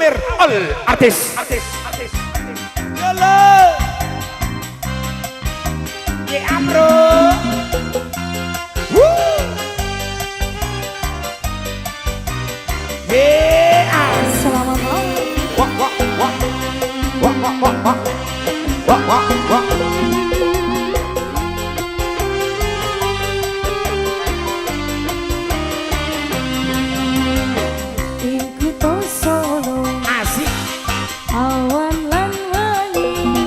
ALMMER all artis. Halo. Ya bro. Selamat malam. Wah wah wah. Wah wah wah wah. Wah wah wah. Iku to solo Asik. awan lan wangi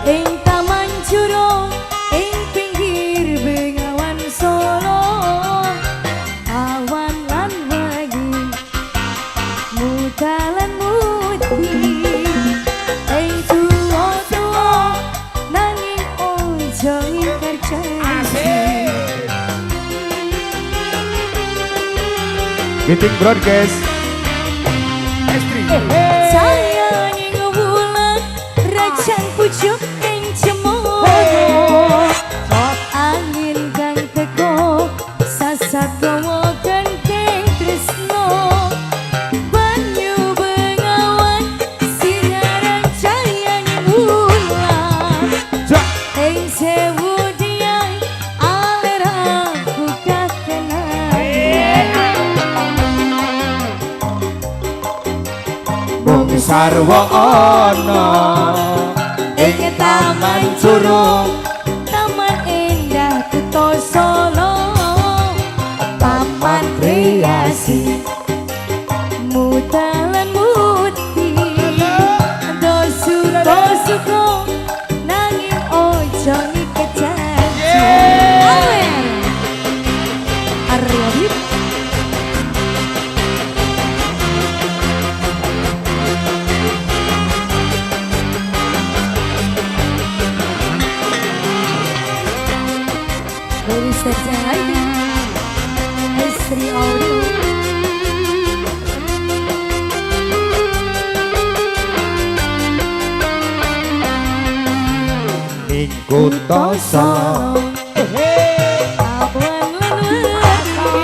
ing taman curug ing pinggir bengawan solo awan lan wangi mudalan mudi ing tuwa-tuwa nanging ojo ingkar janji. BHITINK broadcast. Estri. Saya ning wulan rajan pucuk ing cemoro angin kang teko sasagawa gandeng tresno banyu bengawan sinaran cahya ning wulan ing sewu diang aleraku kakenan Wong sarwa ana ing taman curug. Taman indah Kuto Solo papan kreasi mudalan mudi dosu-dosuko nanging ojo ngiket janji. Awer Arya Bib dari sejarah istri audio. Ing kutha Solo. Awan lan wangi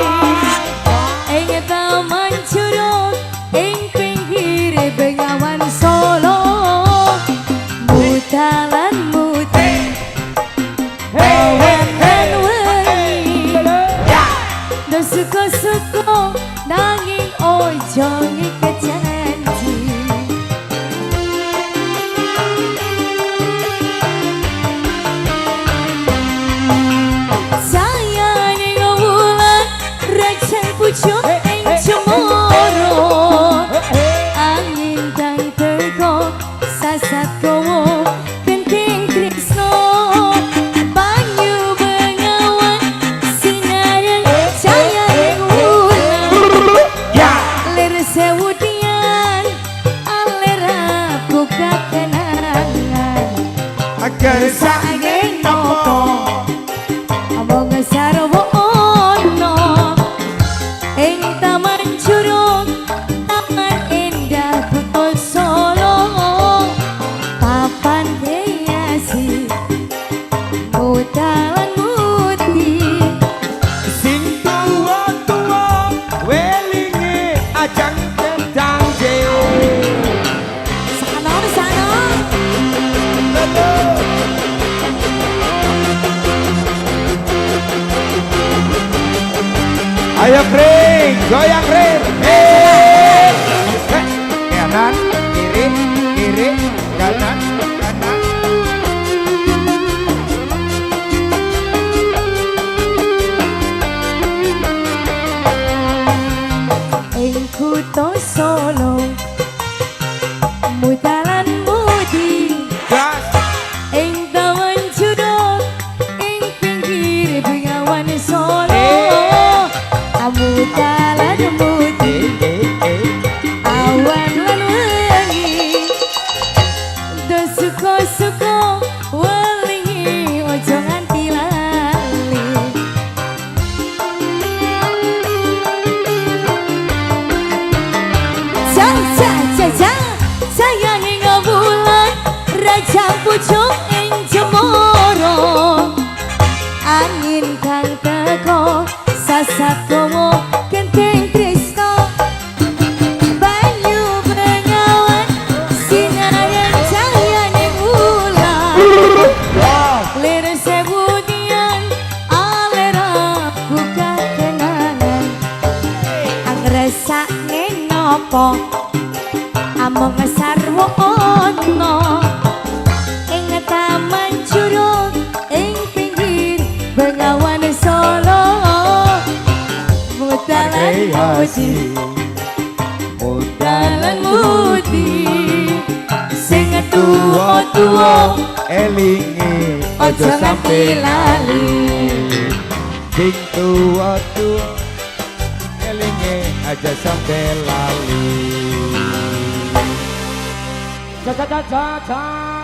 ing taman curug ing pinggir bengawan Solo mudalan mudi awan lan wangi dosuko-suko nanging ojo ngiket janji. Saya ning wulan rajan pucuk ing cemoro angin kang teko sasat kowo genting tresno banyu bengawan sinaran cahya ing wulan lir sewu dian aleraku kakenangan Agar saking nopo Abang sarwa ono ing taman curug taman indah Kuto Solo papan kreasi mudalan mudi sing tuwa-tuwa welinge ajang tendang jeo. sana. Ayo kring, goyang kring. Kanan, kiri, kiri, kanan, kanan. Ing Kuto Solo mudalan mudi Gas. ing taman curug ing pinggir bengawan Solo mudalan mudi awan lan wangi dosuko-suko welingi ojo nganti lali. Ja, ja, ja, ja, sayangi apa among sarwa ono ing taman curug ing pinggir Bengawan Solo mudalan mudi mudalan mudi sing tuwa-tuwa elingi ojo sampe lali sing tua-tua elingi aja sampai lali. Ca ca ca ca ca.